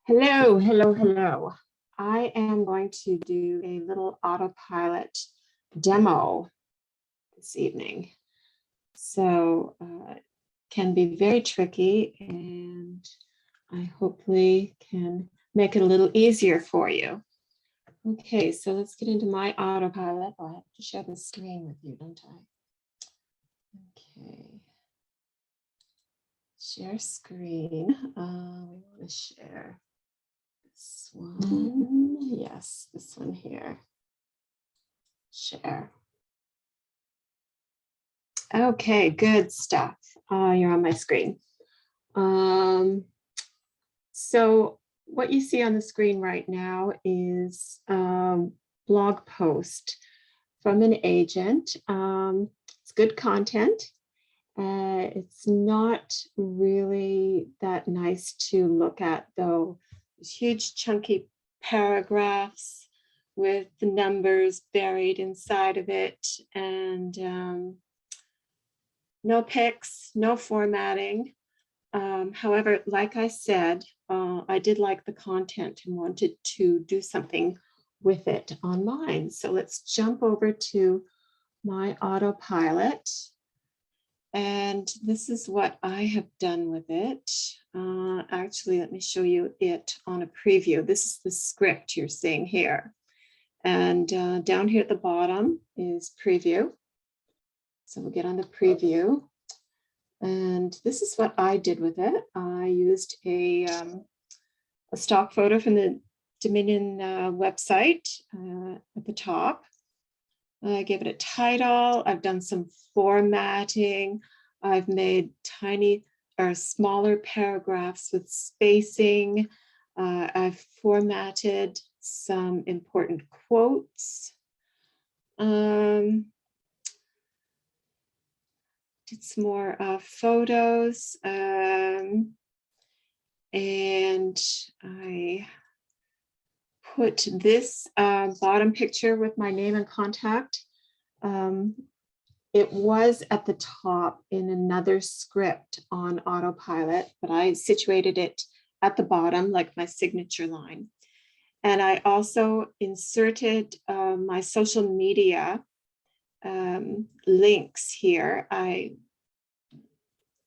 Hello, hello, hello. I am going to do a little autopilot demo this evening. So can be very tricky, and I hopefully can make it a little easier for you. Okay, so let's get into my autopilot. Oh, I have to share the screen with you, don't I? Okay. Share screen. We want to share this one. Yes, this one here. Share. Okay, good stuff. You're on my screen. So what you see on the screen right now is blog post from an agent. It's good content. It's not really that nice to look at, though. There's huge chunky paragraphs with the numbers buried inside of it, and no pics, no formatting. However, like I said, I did like the content and wanted to do something with it on mine. So let's jump over to my autopilot. And this is what I have done with it. Actually, let me show you it on a preview. This is the script you're seeing here. And down here at the bottom is preview. So we'll get on the preview. And this is what I did with it. I used a stock photo from the Dominion website at the top. I gave it a title. I've done some formatting. I've made tiny or smaller paragraphs with spacing. I've formatted some important quotes. Did some more photos. And I put this bottom picture with my name and contact. It was at the top in another script on autopilot, but I situated it at the bottom, like my signature line. And I also inserted my social media links here. I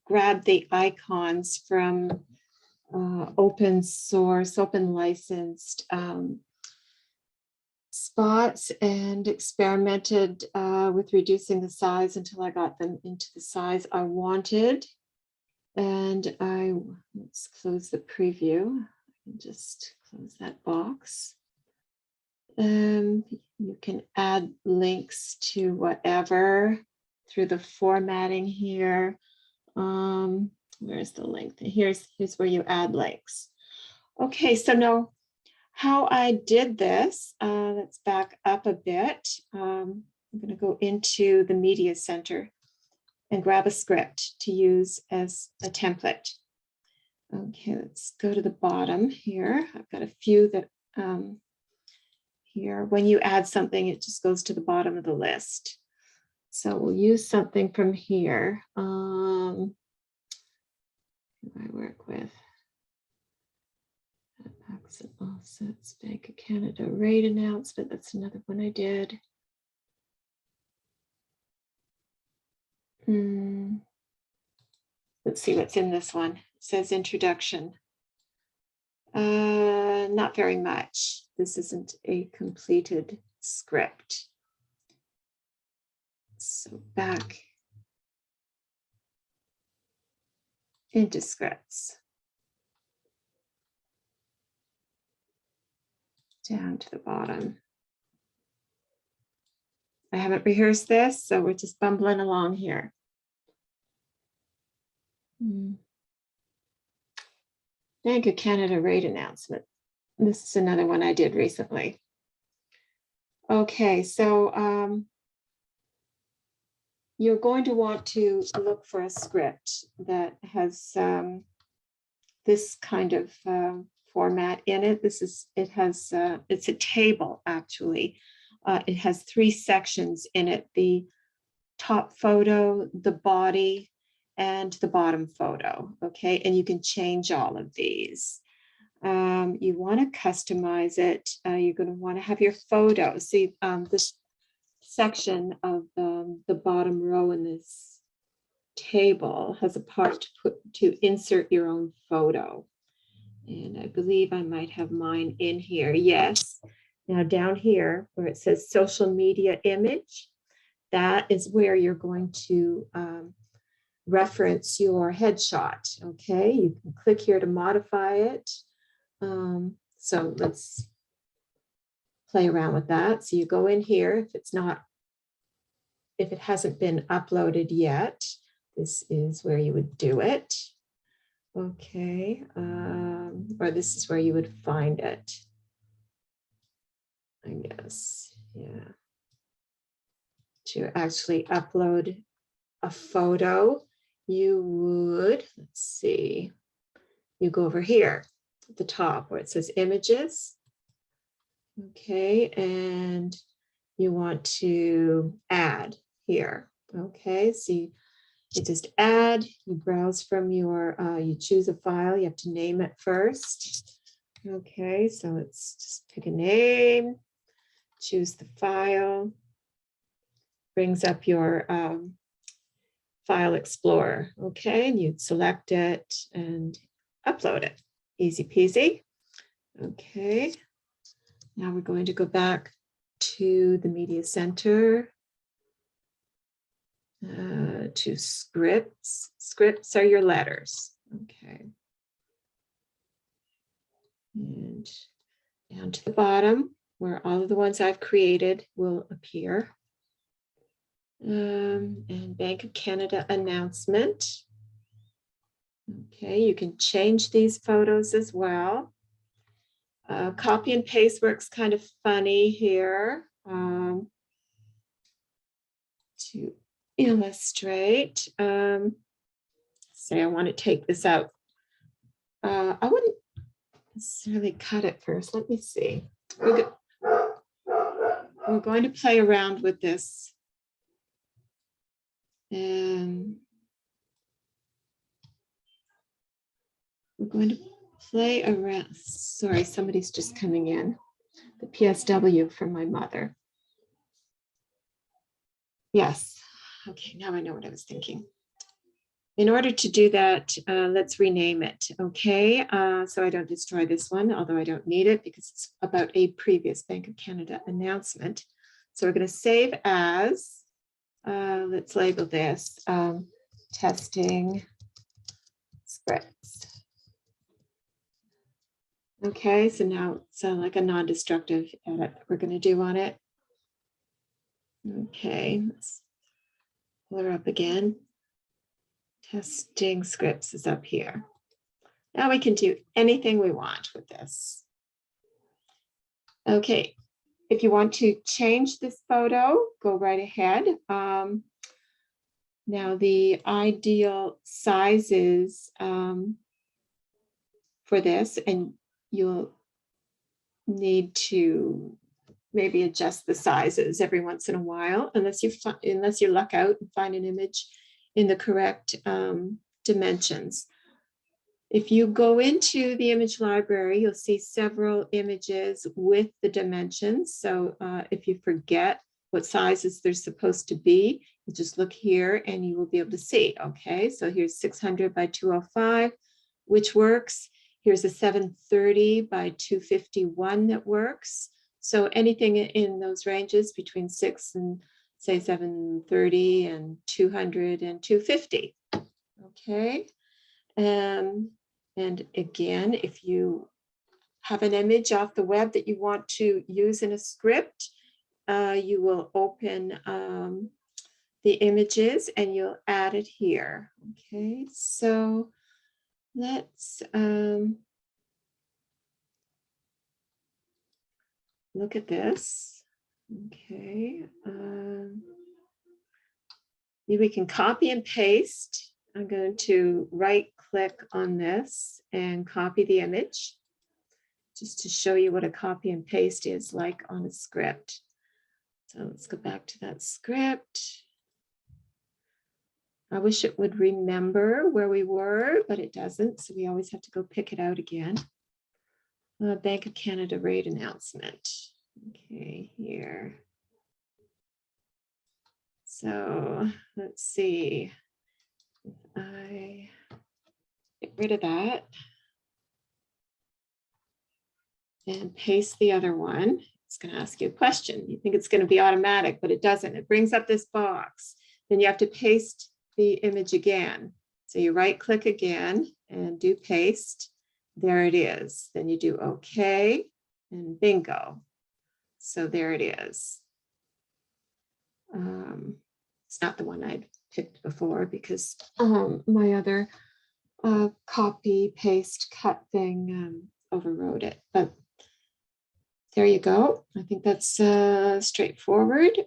grabbed the icons from open source, open licensed spots and experimented with reducing the size until I got them into the size I wanted. And let's close the preview and just close that box. You can add links to whatever through the formatting here. Where's the link? Here's where you add links. Okay, so now how I did this, let's back up a bit. I'm going to go into the Media Center and grab a script to use as a template. Okay, let's go to the bottom here. I've got a few that here. When you add something, it just goes to the bottom of the list. So we'll use something from here. Who do I work with? Backs and offsets, Bank of Canada rate announcement. That's another one I did. Let's see what's in this one. It says introduction. Not very much. This isn't a completed script. So back into scripts. Down to the bottom. I haven't rehearsed this, so we're just bumbling along here. Bank of Canada rate announcement. This is another one I did recently. Okay, so you're going to want to look for a script that has this kind of format in it. It's a table actually. It has 3 sections in it: the top photo, the body, and the bottom photo. Okay, and you can change all of these. You want to customize it. You're going to want to have your photo. See, this section of the bottom row in this table has a part to insert your own photo. And I believe I might have mine in here. Yes. Now down here where it says social media image, that is where you're going to reference your headshot. Okay, you can click here to modify it. So let's play around with that. So you go in here, if it hasn't been uploaded yet, this is where you would do it. Okay, or this is where you would find it, I guess, yeah. To actually upload a photo, you would, let's see, you go over here at the top where it says images. Okay, and you want to add here. Okay, so you just add, you browse from your, you choose a file, you have to name it first. Okay, so let's just pick a name, choose the file, brings up your file explorer. Okay, and you'd select it and upload it. Easy peasy. Okay, now we're going to go back to the media center. To scripts. Scripts are your letters. Okay. And down to the bottom where all of the ones I've created will appear. And Bank of Canada announcement. Okay, you can change these photos as well. Copy and paste works kind of funny here. To illustrate, say I want to take this out. I wouldn't necessarily cut it first. Let me see. We're going to play around with this. And we're going to play around. Sorry, somebody's just coming in. The PSW from my mother. Yes. Okay, now I know what I was thinking. In order to do that, let's rename it, okay? So I don't destroy this one, although I don't need it because it's about a previous Bank of Canada announcement. So we're going to save as, let's label this testing scripts. Okay, so now it's like a non-destructive edit that we're going to do on it. Okay, let's pull her up again. Testing scripts is up here. Now we can do anything we want with this. Okay, if you want to change this photo, go right ahead. Now the ideal sizes for this, and you'll need to maybe adjust the sizes every once in a while, unless you luck out and find an image in the correct dimensions. If you go into the image library, you'll see several images with the dimensions. So if you forget what sizes they're supposed to be, you just look here and you will be able to see. Okay, so here's 600 by 205, which works. Here's a 730 by 251 that works. So anything in those ranges between 6 and say 730 and 200 and 250. Okay. And again, if you have an image off the web that you want to use in a script, you will open the images and you'll add it here. Okay, so let's look at this. Okay, we can copy and paste. I'm going to right click on this and copy the image just to show you what a copy and paste is like on a script. So let's go back to that script. I wish it would remember where we were, but it doesn't. So we always have to go pick it out again. Bank of Canada rate announcement. Okay, here. So let's see. If I get rid of that and paste the other one, it's going to ask you a question. You think it's going to be automatic, but it doesn't. It brings up this box. Then you have to paste the image again. So you right click again and do paste. There it is. Then you do OK and bingo. So there it is. It's not the one I'd picked before because my other copy, paste, cut thing overrode it. But there you go. I think that's straightforward.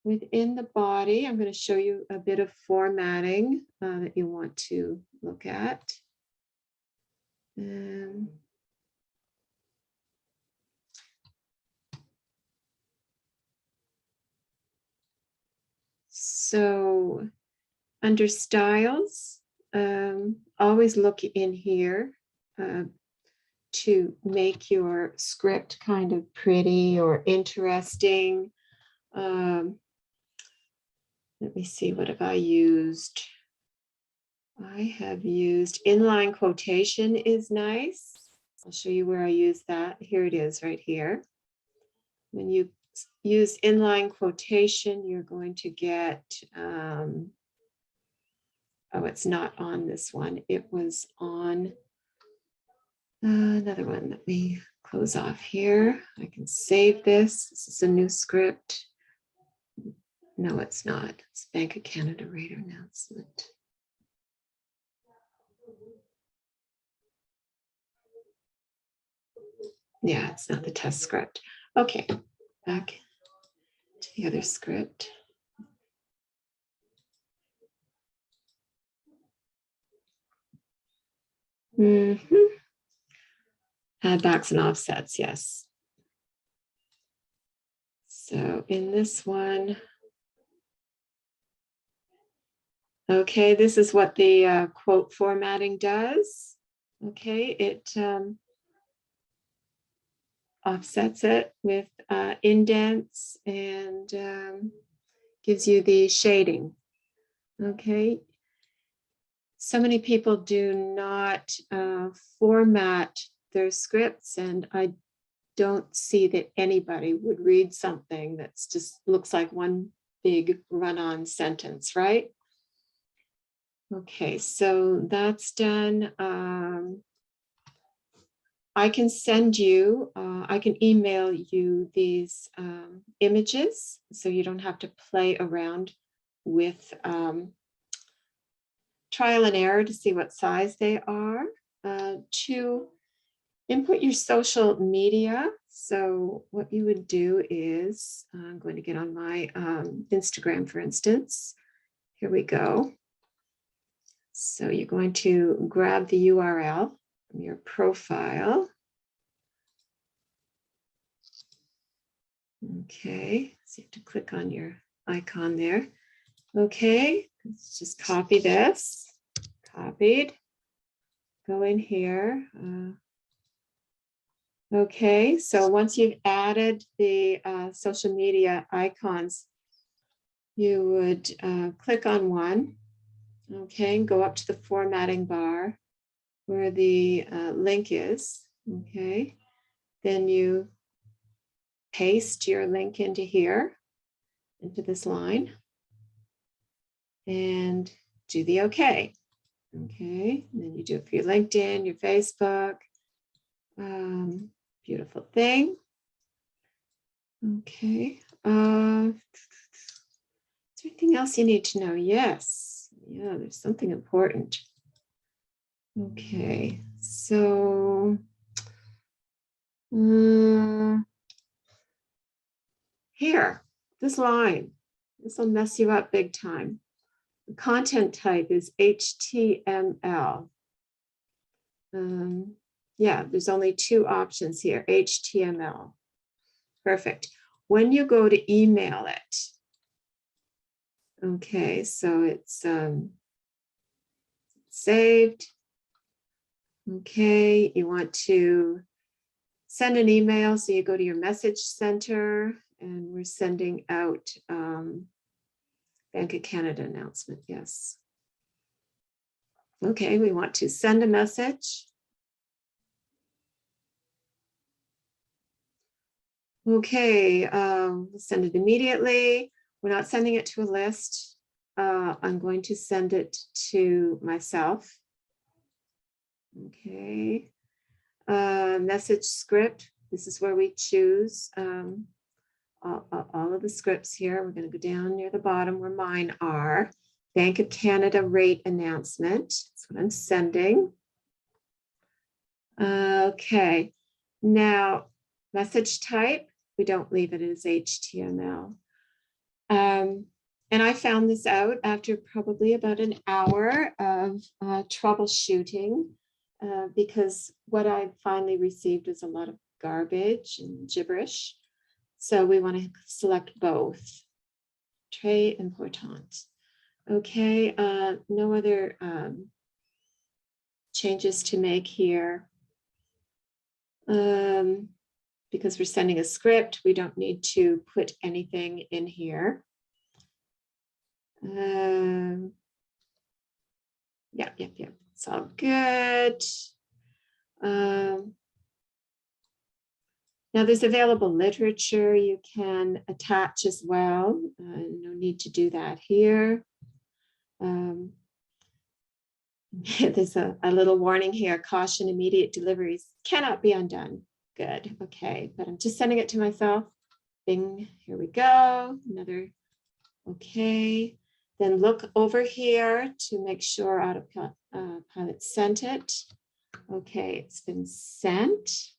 Within the body, I'm going to show you a bit of formatting that you want to look at. So under styles, always look in here to make your script kind of pretty or interesting. Let me see, what have I used? I have used inline quotation is nice. I'll show you where I use that. Here it is right here. When you use inline quotation, you're going to get, oh, it's not on this one. It was on another one. Let me close off here. I can save this. This is a new script. No, it's not. It's Bank of Canada rate announcement. Yeah, it's not the test script. Okay, back to the other script. Add backs and offsets, yes. So in this one, okay, this is what the quote formatting does. Okay, it offsets it with indents and gives you the shading. Okay, so many people do not format their scripts, and I don't see that anybody would read something that's just looks like one big run-on sentence, right? Okay, so that's done. I can send you, I can email you these images so you don't have to play around with trial and error to see what size they are. To input your social media. So what you would do is, I'm going to get on my Instagram, for instance. Here we go. So you're going to grab the URL from your profile. Okay, so you have to click on your icon there. Okay, let's just copy this. Copied. Go in here. Okay, so once you've added the social media icons, you would click on one. Okay, go up to the formatting bar where the link is. Okay, then you paste your link into here, into this line, and do the OK. Okay, and then you do it for your LinkedIn, your Facebook. Beautiful thing. Okay. Is there anything else you need to know? Yes. Yeah, there's something important. Okay, so here, this line, this will mess you up big time. The content type is HTML. Yeah, there's only two options here, HTML. Perfect. When you go to email it, okay, so it's saved. Okay, you want to send an email, so you go to your message center, and we're sending out Bank of Canada announcement, yes. Okay, we want to send a message. Okay, we'll send it immediately. We're not sending it to a list. I'm going to send it to myself. Okay. Message script. This is where we choose all of the scripts here. We're going to go down near the bottom where mine are. Bank of Canada rate announcement. That's what I'm sending. Okay. Now, message type, we don't leave it as HTML. And I found this out after probably about an hour of troubleshooting, because what I finally received is a lot of garbage and gibberish. So we want to select both. Très important. Okay, no other changes to make here. Because we're sending a script, we don't need to put anything in here. Yep. It's all good. Now there's available literature you can attach as well. No need to do that here. There's a little warning here. Caution, immediate deliveries cannot be undone. Good, okay, but I'm just sending it to myself. Bing, here we go. Another, okay. Then look over here to make sure Autopilot sent it. Okay, it's been sent.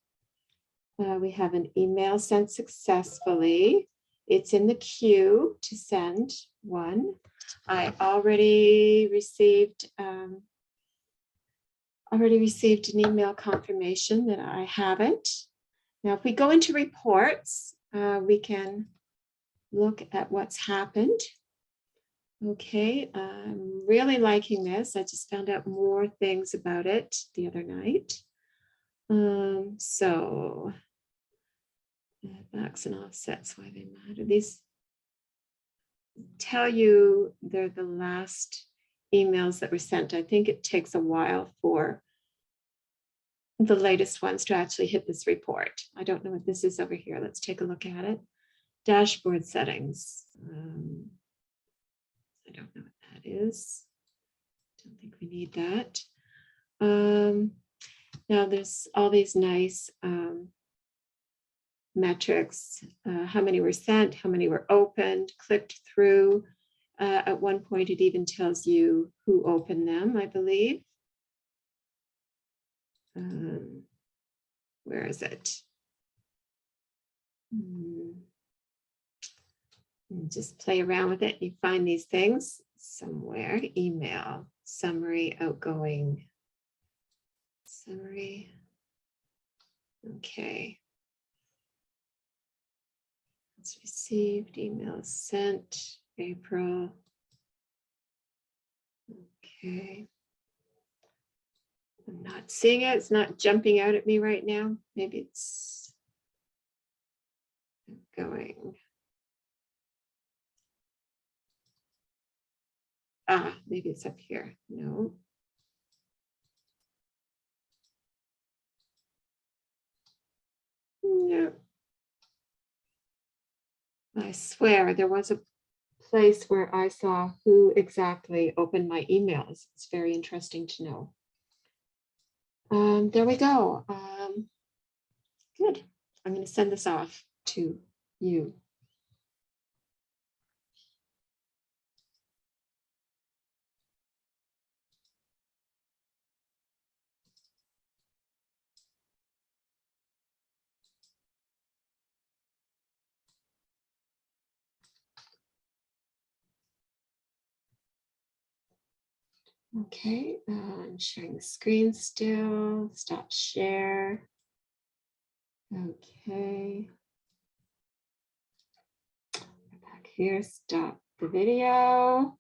We have an email sent successfully. It's in the queue to send one. I already received an email confirmation that I haven't. Now, if we go into reports, we can look at what's happened. Okay, I'm really liking this. I just found out more things about it the other night. So backs and offsets, why they matter. These tell you they're the last emails that were sent. I think it takes a while for the latest ones to actually hit this report. I don't know what this is over here. Let's take a look at it. Dashboard settings. I don't know what that is. Don't think we need that. Now there's all these nice metrics. How many were sent, how many were opened, clicked through. At one point, it even tells you who opened them, I believe. Where is it? Just play around with it. You find these things somewhere. Email, summary, outgoing, summary. Okay. It's received, email sent, April. Okay. I'm not seeing it. It's not jumping out at me right now. Maybe it's going. Maybe it's up here. No. No. I swear there was a place where I saw who exactly opened my emails. It's very interesting to know. There we go. Good. I'm going to send this off to you. Okay, I'm sharing the screen still. Stop share. Okay. Back here, stop the video.